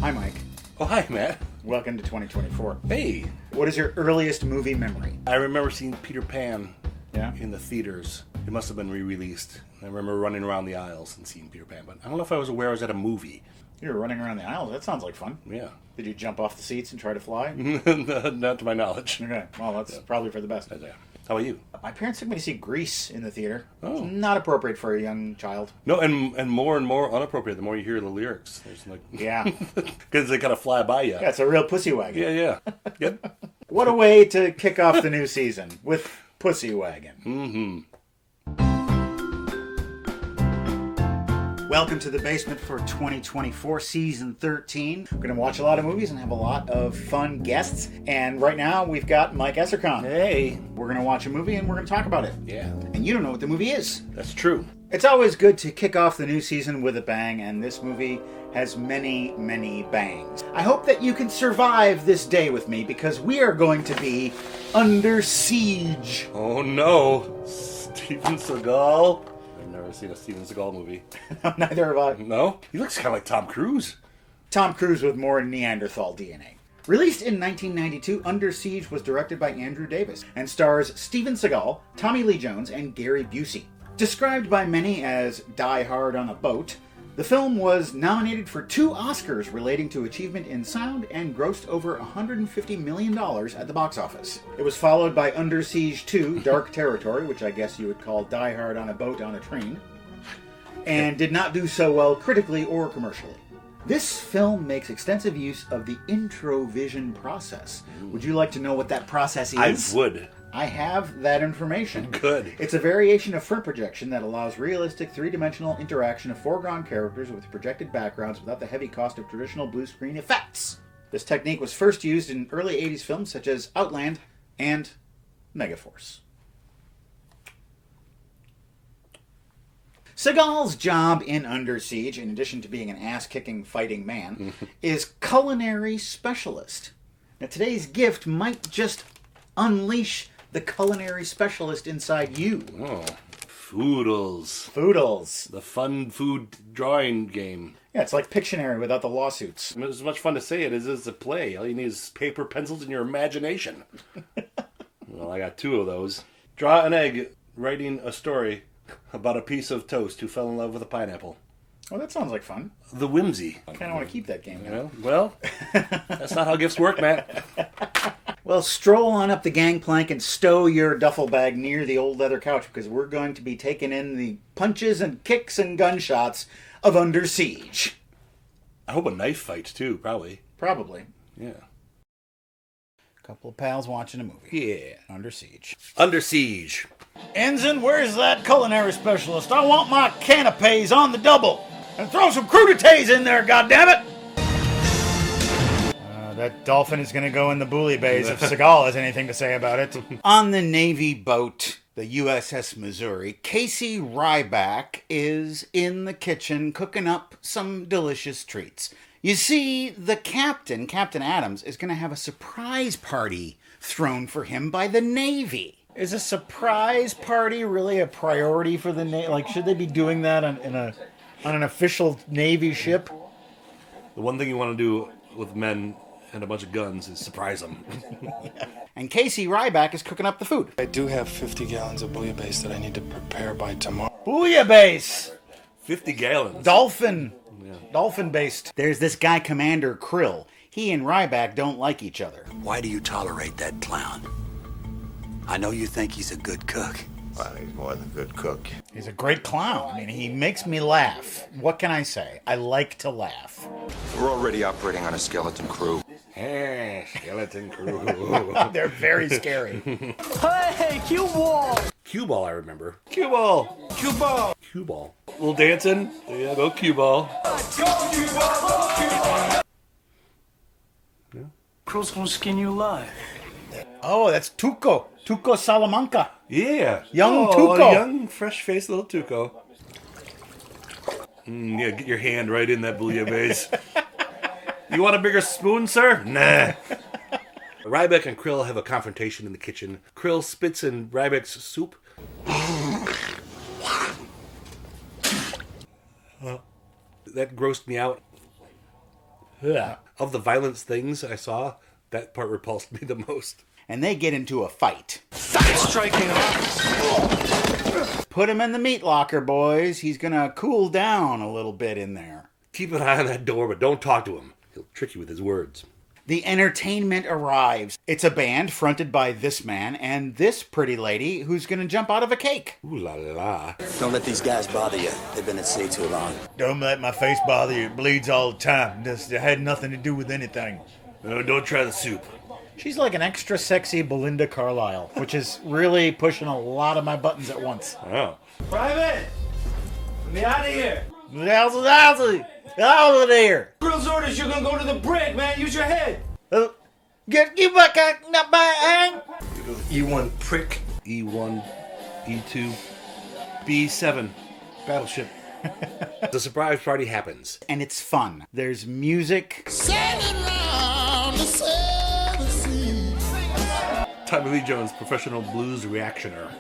Hi, Mike. Oh, hi, Matt. Welcome to 2024. Hey. What is your earliest movie memory? I remember seeing Peter Pan Yeah? in the theaters. It must have been re-released. I remember running around the aisles and seeing Peter Pan, but I don't know if I was aware I was at a movie. You were running around the aisles. That sounds like fun. Yeah. Did you jump off the seats and try to fly? Not to my knowledge. Okay. Well, that's probably for the best. Yeah. How about you? My parents took me to see Grease in the theater. Oh. It's not appropriate for a young child. No, and more unappropriate the more you hear the lyrics. There's like, Yeah. because they kind of fly by you. Yeah, it's a real pussy wagon. Yeah. Yep. What a way to kick off the new season with Pussy Wagon. Mm-hmm. Welcome to the basement for 2024 season 13. We're going to watch a lot of movies and have a lot of fun guests. And right now we've got Mike Essercon. Hey. We're going to watch a movie and we're going to talk about it. Yeah. And you don't know what the movie is. That's true. It's always good to kick off the new season with a bang, and this movie has many, many bangs. I hope that you can survive this day with me because we are going to be under siege. Oh no. Steven Seagal. I've never seen a Steven Seagal movie. Neither have I. No? He looks kind of like Tom Cruise. Tom Cruise with more Neanderthal DNA. Released in 1992, Under Siege was directed by Andrew Davis and stars Steven Seagal, Tommy Lee Jones, and Gary Busey. Described by many as Die Hard on a Boat, the film was nominated for 2 Oscars relating to achievement in sound and grossed over $150 million at the box office. It was followed by Under Siege 2, Dark Territory, which I guess you would call Die Hard on a Boat on a Train, and did not do so well critically or commercially. This film makes extensive use of the introvision process. Would you like to know what that process is? I would. I have that information. Good. It's a variation of front projection that allows realistic three-dimensional interaction of foreground characters with projected backgrounds without the heavy cost of traditional blue screen effects. This technique was first used in early 80s films such as Outland and Megaforce. Seagal's job in Under Siege, in addition to being an ass-kicking fighting man, is culinary specialist. Now, today's gift might just unleash the culinary specialist inside you. Oh, Foodles. Foodles. The fun food drawing game. Yeah, it's like Pictionary without the lawsuits. It's as much fun to say it as it is to play. All you need is paper, pencils, and your imagination. Well, I got 2 of those. Draw an egg, writing a story about a piece of toast who fell in love with a pineapple. Oh, that sounds like fun. The whimsy. I kind of want to keep that game now. Well, that's not how gifts work, Matt. Well, stroll on up the gangplank and stow your duffel bag near the old leather couch because we're going to be taking in the punches and kicks and gunshots of Under Siege. I hope a knife fight, too, probably. Probably. Yeah. Couple of pals watching a movie. Yeah. Under Siege. Under Siege. Ensign, where's that culinary specialist? I want my canapes on the double. And throw some crudités in there, goddammit! That dolphin is going to go in the bouillabaisse if Seagal has anything to say about it. On the Navy boat, the USS Missouri, Casey Ryback is in the kitchen cooking up some delicious treats. You see, the captain, Captain Adams, is going to have a surprise party thrown for him by the Navy. Is a surprise party really a priority for the Navy? Like, should they be doing that on an official Navy ship? The one thing you want to do with men and a bunch of guns is surprise them. And Casey Ryback is cooking up the food. I do have 50 gallons of bouillabaisse that I need to prepare by tomorrow. Bouillabaisse! 50 gallons. Dolphin based. There's this guy, Commander Krill. He and Ryback don't like each other. Why do you tolerate that clown? I know you think he's a good cook. Well, he's more than a good cook. He's a great clown. I mean, he makes me laugh. What can I say? I like to laugh. We're already operating on a skeleton crew. Hey, skeleton crew. They're very scary. Hey, cue ball! Cue ball, I remember. Cue ball. Cue ball. Cue ball. A little dancing. Yeah, go cue ball. Yeah. Krill's gonna skin you alive. Oh, that's Tuco. Tuco Salamanca. Yeah. Young Tuco. Young, fresh-faced little Tuco. Yeah, get your hand right in that bouillabaisse. You want a bigger spoon, sir? Nah. Ryback and Krill have a confrontation in the kitchen. Krill spits in Ryback's soup. That grossed me out. Yeah. Of the violence things I saw, that part repulsed me the most. And they get into a fight. Striking off. Put him in the meat locker, boys. He's gonna cool down a little bit in there. Keep an eye on that door, but don't talk to him. He'll trick you with his words. The entertainment arrives. It's a band fronted by this man and this pretty lady who's gonna jump out of a cake. Ooh la la. Don't let these guys bother you. They've been at sea too long. Don't let my face bother you. It bleeds all the time. It had nothing to do with anything. No, don't try the soup. She's like an extra sexy Belinda Carlisle, which is really pushing a lot of my buttons at once. Oh. Private! Let me out of here! Out of there! Grill's orders, you're gonna go to the brig, man. Use your head. Get you back up by E1 prick. E1, E2, B7. Battleship. The surprise party happens. And it's fun. There's music. Tommy Lee Jones, professional blues reactioner.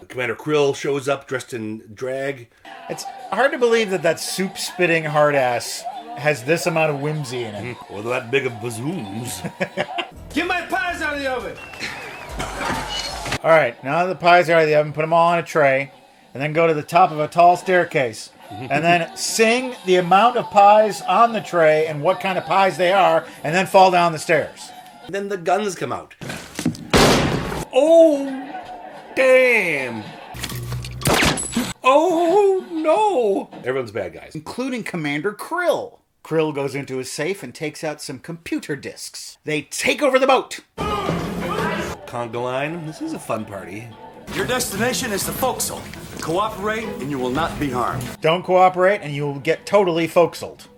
Commander Krill shows up dressed in drag. It's hard to believe that soup-spitting hard-ass has this amount of whimsy in it. Or that big of bazooms. Get my pies out of the oven. All right, now the pies are out of the oven, put them all on a tray, and then go to the top of a tall staircase. And then sing the amount of pies on the tray and what kind of pies they are, and then fall down the stairs. And then the guns come out. Oh, damn. Oh, no. Everyone's bad guys. Including Commander Krill. Krill goes into his safe and takes out some computer disks. They take over the boat. Conga line. This is a fun party. Your destination is the forecastle. Cooperate and you will not be harmed. Don't cooperate and you'll get totally forecastled.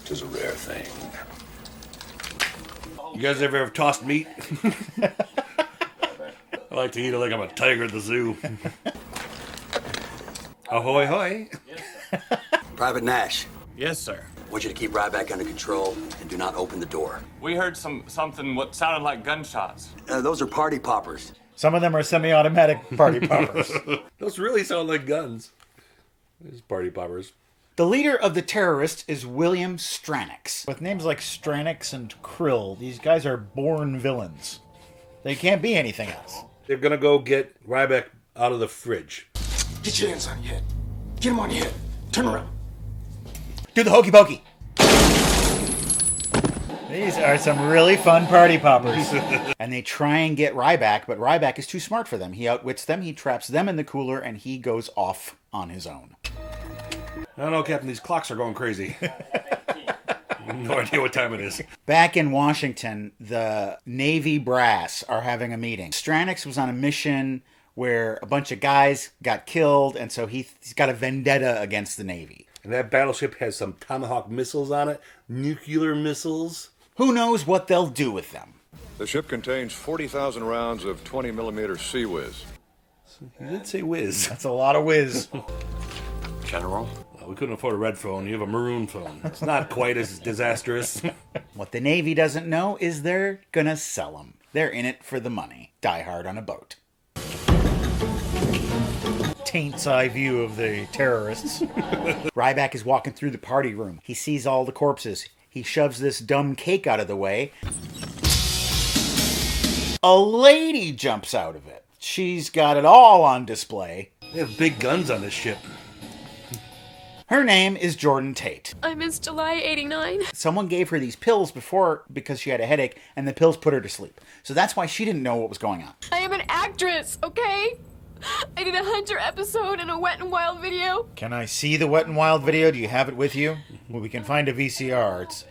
It is a rare thing. You guys ever have tossed meat? I like to eat it like I'm a tiger at the zoo. Ahoy, hoy. Private Nash, Yes, sir. I want you to keep Ryback under control and do not open the door. We heard something what sounded like gunshots. Those are party poppers. Some of them are semi-automatic party poppers. Those really sound like guns. These party poppers. The leader of the terrorists is William Stranix. With names like Stranix and Krill, these guys are born villains. They can't be anything else. They're gonna go get Ryback out of the fridge. Get your hands on your head. Get him on your head. Turn around. Do the hokey pokey. These are some really fun party poppers. And they try and get Ryback, but Ryback is too smart for them. He outwits them, he traps them in the cooler, and he goes off on his own. I don't know, Captain, these clocks are going crazy. No idea what time it is. Back in Washington, the Navy brass are having a meeting. Stranix was on a mission where a bunch of guys got killed, and so he's got a vendetta against the Navy. And that battleship has some Tomahawk missiles on it, nuclear missiles. Who knows what they'll do with them? The ship contains 40,000 rounds of 20-millimeter Sea Whiz. You did say whiz. That's a lot of whiz. General? Well, we couldn't afford a red phone. You have a maroon phone. It's not quite as disastrous. What the Navy doesn't know is they're gonna sell them. They're in it for the money. Die hard on a boat. Taint's eye view of the terrorists. Ryback is walking through the party room. He sees all the corpses. He shoves this dumb cake out of the way. A lady jumps out of it. She's got it all on display. They have big guns on this ship. Her name is Jordan Tate. I missed July 89. Someone gave her these pills before because she had a headache, and the pills put her to sleep. So that's why she didn't know what was going on. I am an actress, okay? I did a Hunter episode and a Wet n Wild video. Can I see the Wet n Wild video? Do you have it with you? Well, we can find a VCR. It's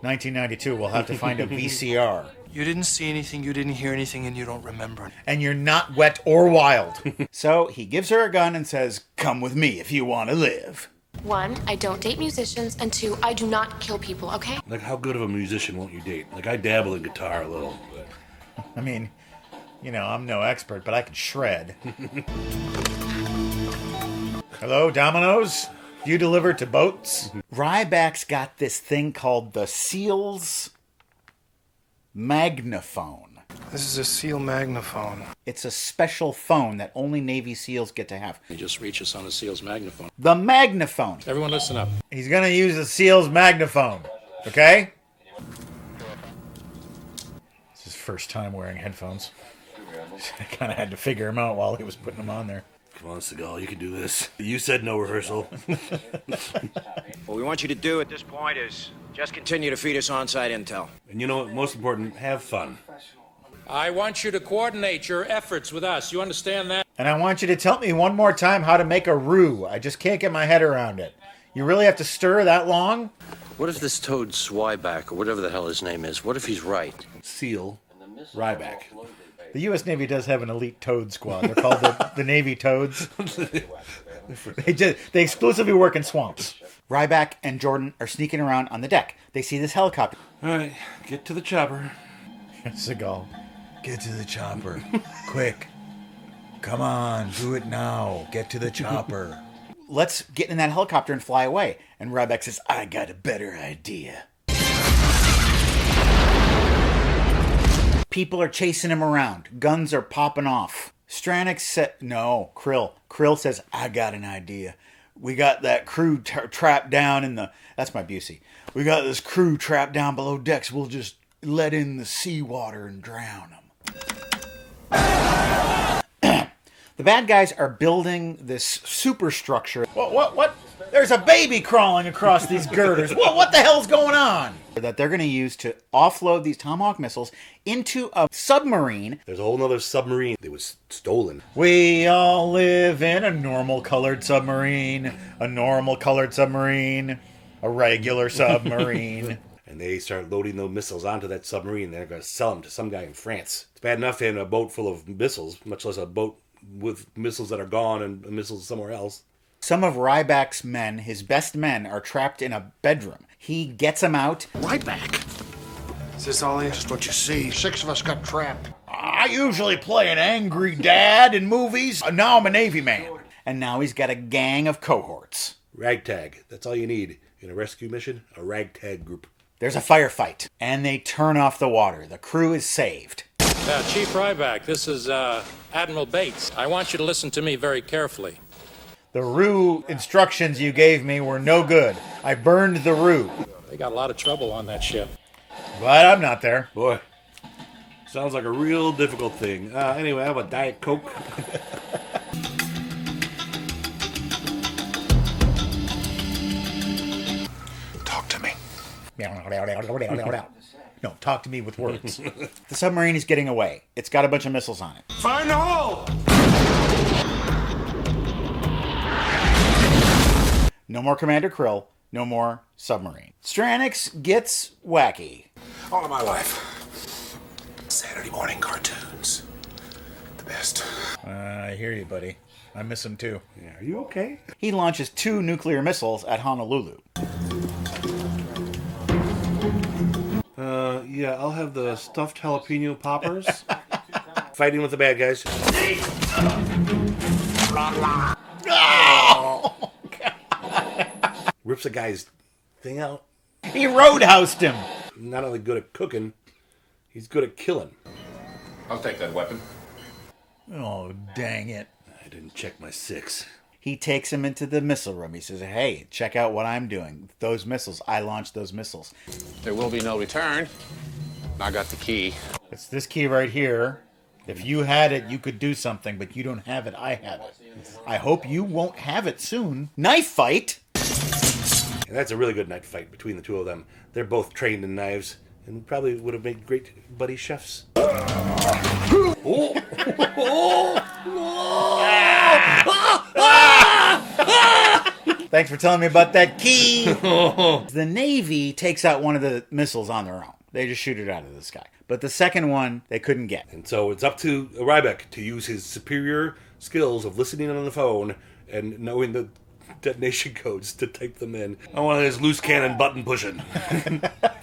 1992. We'll have to find a VCR. You didn't see anything, you didn't hear anything, and you don't remember. And you're not wet or wild. So he gives her a gun and says, "Come with me if you want to live." 1, I don't date musicians, and 2, I do not kill people, okay? Like, how good of a musician won't you date? Like, I dabble in guitar a little. But... I mean, you know, I'm no expert, but I can shred. Hello, Domino's? You deliver to boats? Ryback's got this thing called the Seals Magnaphone. This is a SEAL magnaphone. It's a special phone that only Navy SEALs get to have. He just reaches on a SEAL's magnaphone. The magnaphone. Everyone listen up. He's gonna use a SEAL's magnaphone, okay? It's his first time wearing headphones. I kind of had to figure him out while he was putting them on there. Come on, Seagal, you can do this. You said no rehearsal. What we want you to do at this point is just continue to feed us on-site intel. And you know what? Most important, have fun. I want you to coordinate your efforts with us. You understand that? And I want you to tell me one more time how to make a roux. I just can't get my head around it. You really have to stir that long? What if this Toad Swyback, or whatever the hell his name is, what if he's right? Seal Ryback. The U.S. Navy does have an elite toad squad. They're called the Navy Toads. They exclusively work in swamps. Ryback and Jordan are sneaking around on the deck. They see this helicopter. All right, get to the chopper. Seagal, get to the chopper. Quick. Come on, do it now. Get to the chopper. Let's get in that helicopter and fly away. And Ryback says, I got a better idea. People are chasing him around. Guns are popping off. Stranix said, no, Krill. Krill says, I got an idea. We got that crew trapped down in the... That's my Busey. We got this crew trapped down below decks. We'll just let in the seawater and drown them. The bad guys are building this superstructure. What? There's a baby crawling across these girders. What the hell's going on? That they're going to use to offload these Tomahawk missiles into a submarine. There's a whole nother submarine that was stolen. We all live in a normal colored submarine, a normal colored submarine, a regular submarine. And they start loading those missiles onto that submarine. They're going to sell them to some guy in France. It's bad enough having a boat full of missiles, much less a boat with missiles that are gone and missiles somewhere else. Some of Ryback's men, his best men, are trapped in a bedroom. He gets them out. Ryback? Is this all Just what you see. 6 of us got trapped. I usually play an angry dad in movies. Now I'm a Navy man. And now he's got a gang of cohorts. Ragtag. That's all you need in a rescue mission. A ragtag group. There's a firefight. And they turn off the water. The crew is saved. Chief Ryback, this is Admiral Bates. I want you to listen to me very carefully. The roux instructions you gave me were no good. I burned the roux. They got a lot of trouble on that ship. But I'm not there. Boy, sounds like a real difficult thing. Anyway, I have a Diet Coke. Talk to me. No, talk to me with words. The submarine is getting away. It's got a bunch of missiles on it. Fire in the hole! No more Commander Krill. No more submarine. Stranix gets wacky. All of my life. Saturday morning cartoons. The best. I hear you, buddy. I miss them too. Yeah, are you okay? He launches 2 nuclear missiles at Honolulu. Yeah, I'll have the stuffed jalapeno poppers. Fighting with the bad guys. Oh! Rips a guy's thing out. He roadhoused him. Not only good at cooking, he's good at killing. I'll take that weapon. Oh, dang it. I didn't check my 6. He takes him into the missile room. He says, hey, check out what I'm doing. Those missiles. I launched those missiles. There will be no return. I got the key. It's this key right here. If you had it, you could do something, but you don't have it. I have it. I hope you won't have it soon. Knife fight! And that's a really good knife fight between the two of them. They're both trained in knives and probably would have made great buddy chefs. Thanks for telling me about that key. The Navy takes out one of the missiles on their own. They just shoot it out of the sky. But the second one, they couldn't get. And so it's up to Ryback to use his superior skills of listening on the phone and knowing the detonation codes to type them in. I want his loose cannon button pushing.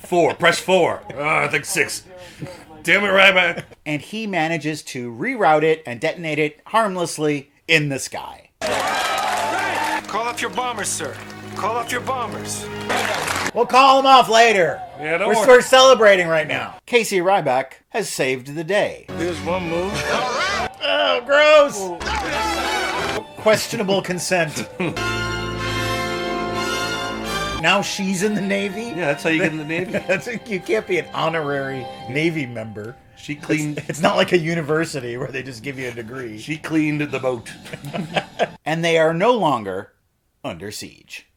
4, press 4. I think 6. Damn it, Ryback. And he manages to reroute it and detonate it harmlessly in the sky. Call up your bombers, sir. Call up your bombers. We'll call him off later. Yeah, We're celebrating right now. Casey Ryback has saved the day. Here's one move. Oh, gross! Questionable consent. Now she's in the Navy? Yeah, that's how you get in the Navy. You can't be an honorary Navy member. She cleaned... It's not like a university where they just give you a degree. She cleaned the boat. And they are no longer under siege.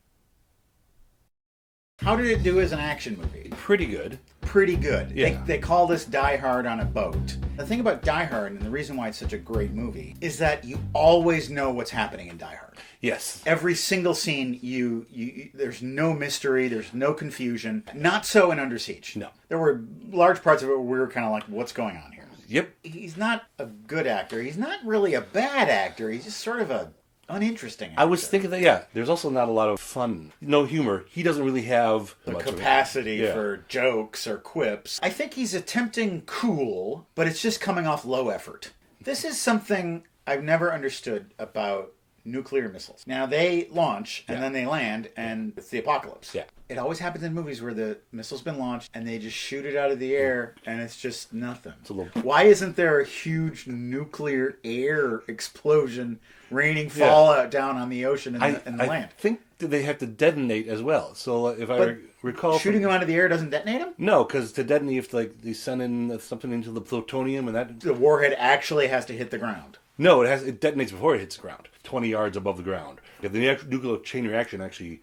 How did it do as an action movie? Pretty good. Pretty good. Yeah. They call this Die Hard on a boat. The thing about Die Hard, and the reason why it's such a great movie, is that you always know what's happening in Die Hard. Yes. Every single scene, you there's no mystery, there's no confusion. Not so in Under Siege. No. There were large parts of it where we were kind of like, what's going on here? Yep. He's not a good actor. He's not really a bad actor. He's just sort of a uninteresting actor. I was thinking that, yeah, there's also not a lot of fun. No humor. He doesn't really have the much capacity of it. for jokes or quips. I think he's attempting cool, but it's just coming off low effort. This is something I've never understood about nuclear missiles. Now, they launch, and then they land, and it's the apocalypse. Yeah. It always happens in movies where the missile's been launched, and they just shoot it out of the air, and it's just nothing. It's a little... Why isn't there a huge nuclear air explosion raining fallout down on the ocean and the land? I think that they have to detonate as well. So if I recall... Shooting them out of the air doesn't detonate them? No, because to detonate, if they send in something into the plutonium and that... The warhead actually has to hit the ground. No, it detonates before it hits the ground, 20 yards above the ground. If the nuclear chain reaction actually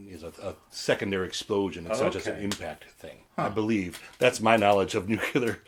is a secondary explosion, it's not just an impact thing. I believe. That's my knowledge of nuclear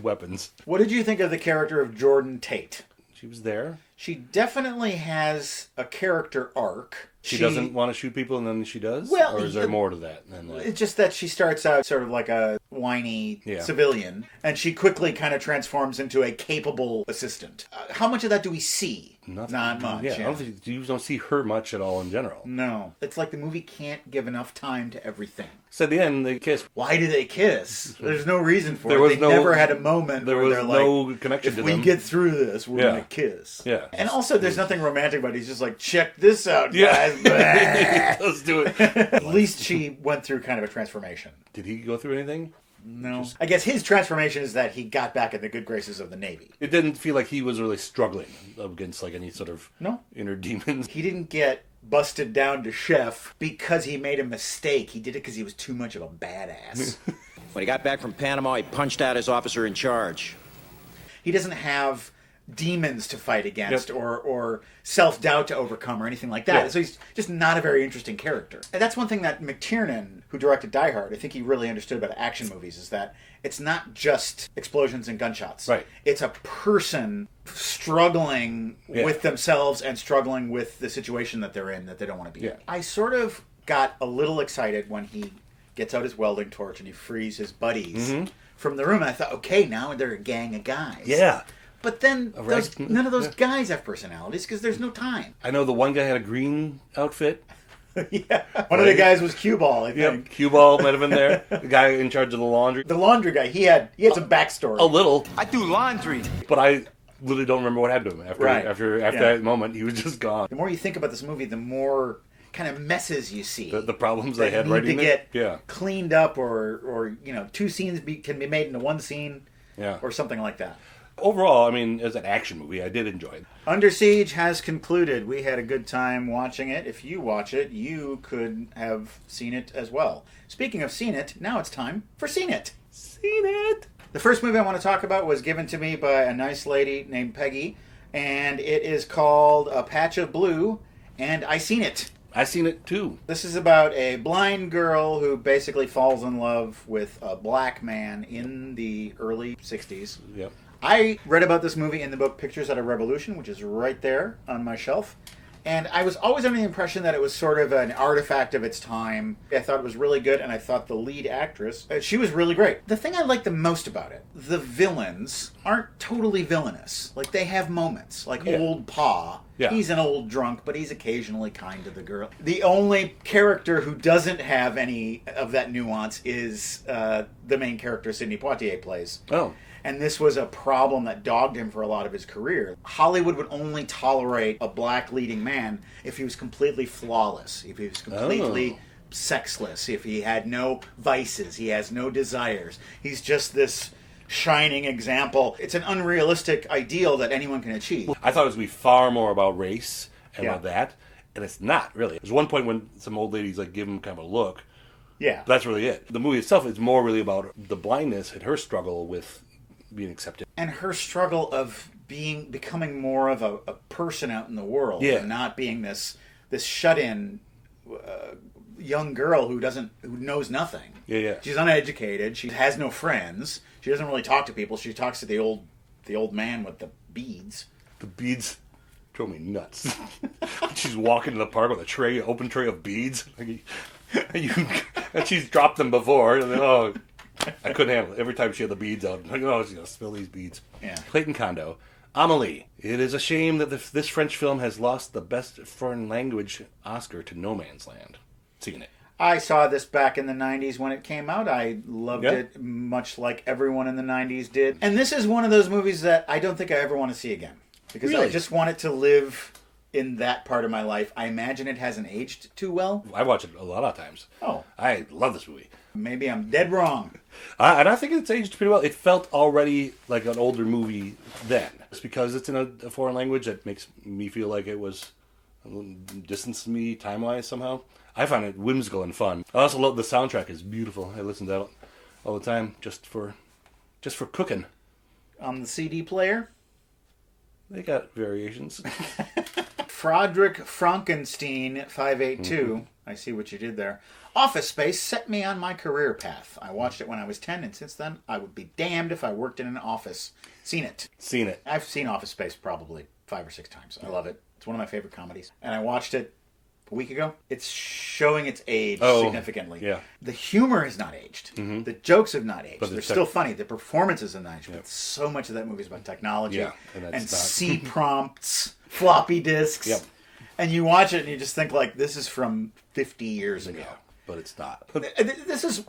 weapons. What did you think of the character of Jordan Tate? She was there. She definitely has a character arc. She doesn't want to shoot people and then she does? Well, or is there more to that? It's just that she starts out sort of like a whiny civilian, and she quickly kind of transforms into a capable assistant. How much of that do we see? Not much. Yeah, I don't think you don't see her much at all in general. No. It's like the movie can't give enough time to everything. So at the end, they kiss. Why do they kiss? There's no reason for it. They never had a moment where they're like, no connection to them. If we get through this, we're going to kiss. Yeah. And also, there's nothing romantic about it. He's just like, check this out, guys. Let's do it. At least she went through kind of a transformation. Did he go through anything? No. I guess his transformation is that he got back in the good graces of the Navy. It didn't feel like he was really struggling against like any sort of inner demons. He didn't get busted down to chef because he made a mistake. He did it because he was too much of a badass. When he got back from Panama, he punched out his officer in charge. He doesn't have demons to fight against or self-doubt to overcome or anything like that. Yeah. So he's just not a very interesting character. And that's one thing that McTiernan, who directed Die Hard, I think he really understood about action movies, is that it's not just explosions and gunshots. Right. It's a person struggling with themselves and struggling with the situation that they're in that they don't want to be in. I sort of got a little excited when he gets out his welding torch and he frees his buddies from the room. And I thought, okay, now they're a gang of guys. Yeah. But then none of those guys have personalities because there's no time. I know the one guy had a green outfit. One of the guys was Cue Ball, I think. Cue Ball might have been there. The guy in charge of the laundry. The laundry guy, he had some backstory. A little. I do laundry. But I literally don't remember what happened to him after that moment. He was just gone. The more you think about this movie, the more kind of messes you see. The problems they had writing it. Get cleaned up or two scenes can be made into one scene or something like that. Overall, I mean, as an action movie, I did enjoy it. Under Siege has concluded. We had a good time watching it. If you watch it, you could have seen it as well. Speaking of seen it, now it's time for Seen It. Seen It! The first movie I want to talk about was given to me by a nice lady named Peggy, and it is called A Patch of Blue, and I Seen It. I seen it too. This is about a blind girl who basically falls in love with a black man in the early 60s. Yep. I read about this movie in the book Pictures at a Revolution, which is right there on my shelf. And I was always under the impression that it was sort of an artifact of its time. I thought it was really good, and I thought the lead actress, she was really great. The thing I liked the most about it, the villains aren't totally villainous. Like, they have moments. Like Old Pa. Yeah. He's an old drunk, but he's occasionally kind to the girl. The only character who doesn't have any of that nuance is the main character Sidney Poitier plays. Oh. And this was a problem that dogged him for a lot of his career. Hollywood would only tolerate a black leading man if he was completely flawless, if he was completely sexless, if he had no vices, he has no desires. He's just this shining example. It's an unrealistic ideal that anyone can achieve. I thought it was going to be far more about race and about that, and it's not really. There's one point when some old ladies like give him kind of a look. Yeah. But that's really it. The movie itself is more really about the blindness and her struggle with being accepted. And her struggle of becoming more of a person out in the world. Yeah. And not being this shut-in young girl who knows nothing. Yeah. She's uneducated. She has no friends. She doesn't really talk to people. She talks to the old man with the beads. The beads drove me nuts. She's walking in the park with a open tray of beads. And she's dropped them before. And then, I couldn't handle it. Every time she had the beads out, I'm like, she's going to spill these beads. Yeah. Clayton Condo. Amelie. It is a shame that this French film has lost the Best Foreign Language Oscar to No Man's Land. Seen it. I saw this back in the 90s when it came out. I loved it much like everyone in the 90s did. And this is one of those movies that I don't think I ever want to see again. Because I just want it to live in that part of my life. I imagine it hasn't aged too well. I watch it a lot of times. Oh. I love this movie. Maybe I'm dead wrong. And I think it's aged pretty well. It felt already like an older movie then. It's because it's in a foreign language that makes me feel like it was distanced me time-wise somehow. I find it whimsical and fun. I also love the soundtrack. It's beautiful. I listen to that all the time just for cooking. On the CD player? They got variations. Froderick Frankenstein 582. I see what you did there. Office Space set me on my career path. I watched it when I was 10, and since then, I would be damned if I worked in an office. Seen it. I've seen Office Space probably 5 or 6 times. I love it. It's one of my favorite comedies. And I watched it a week ago. It's showing its age significantly. Yeah. The humor has not aged. Mm-hmm. The jokes have not aged. But They're still funny. The performances have not aged. Yep. But so much of that movie is about technology and C prompts, floppy disks. Yep. And you watch it and you just think like, this is from 50 years ago. But it's not. This is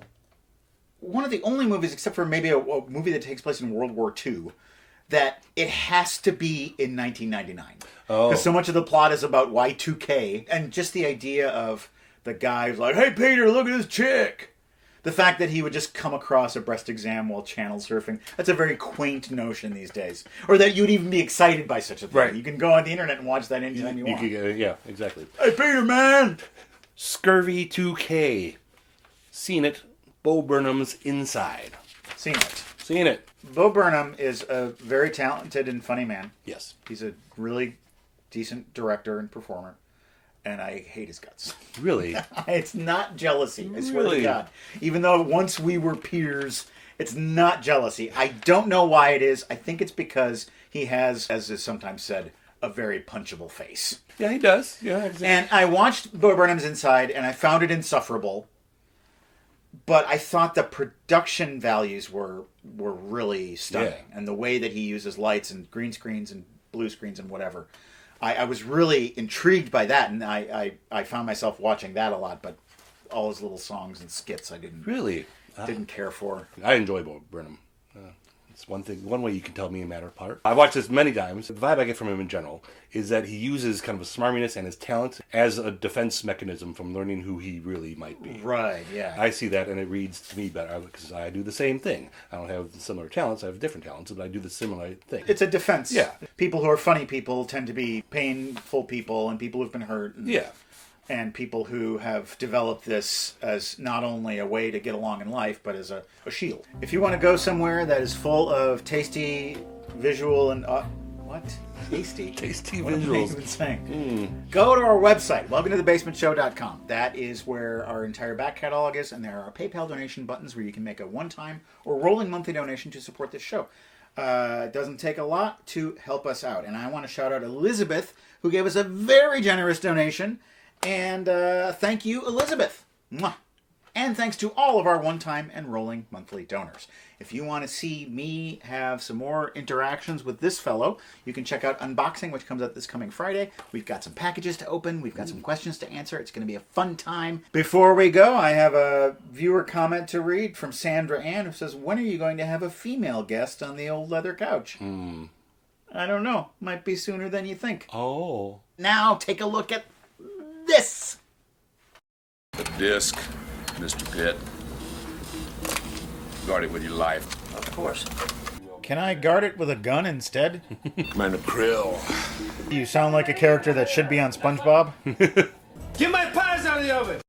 one of the only movies, except for maybe a movie that takes place in World War II, that it has to be in 1999. Because so much of the plot is about Y2K, and just the idea of the guy who's like, hey, Peter, look at this chick. The fact that he would just come across a breast exam while channel surfing, that's a very quaint notion these days. Or that you'd even be excited by such a thing. Right. You can go on the internet and watch that anytime you want. Yeah, exactly. Hey, Peter, man! Scurvy 2K. Seen it. Bo Burnham's Inside. Seen it. Bo Burnham is a very talented and funny man. Yes. He's a really decent director and performer. And I hate his guts. Really? It's not jealousy, I swear Really? to God. Even though once we were peers, it's not jealousy. I don't know why it is. I think it's because he has, as is sometimes said, a very punchable face. Yeah, he does. Yeah, exactly. And I watched Bo Burnham's Inside, and I found it insufferable. But I thought the production values were really stunning. Yeah. And the way that he uses lights and green screens and blue screens and whatever. I was really intrigued by that, and I found myself watching that a lot, but all his little songs and skits I didn't care for. I enjoy Bo Burnham. It's one way you can tell me and Matt are apart. I've watched this many times. The vibe I get from him in general is that he uses kind of a smarminess and his talent as a defense mechanism from learning who he really might be. Right, yeah. I see that, and it reads to me better because I do the same thing. I don't have similar talents. I have different talents, but I do the similar thing. It's a defense. Yeah. People who are funny people tend to be painful people and people who've been hurt. And people who have developed this as not only a way to get along in life, but as a shield. If you want to go somewhere that is full of tasty visual and... what? Tasty? Tasty what visuals. What am I even saying? Go to our website, welcometothebasementshow.com. That is where our entire back catalog is, and there are PayPal donation buttons where you can make a one-time or rolling monthly donation to support this show. It doesn't take a lot to help us out. And I want to shout out Elizabeth, who gave us a very generous donation. And thank you, Elizabeth. Mwah. And thanks to all of our one-time and rolling monthly donors. If you want to see me have some more interactions with this fellow, you can check out Unboxing, which comes out this coming Friday. We've got some packages to open. We've got some questions to answer. It's going to be a fun time. Before we go, I have a viewer comment to read from Sandra Ann, who says, when are you going to have a female guest on the old leather couch? I don't know. Might be sooner than you think. Oh. Now, take a look at this. The disc, Mr. Pitt. Guard it with your life. Of course. Can I guard it with a gun instead? Commander Krill. You sound like a character that should be on SpongeBob. Get my pies out of the oven!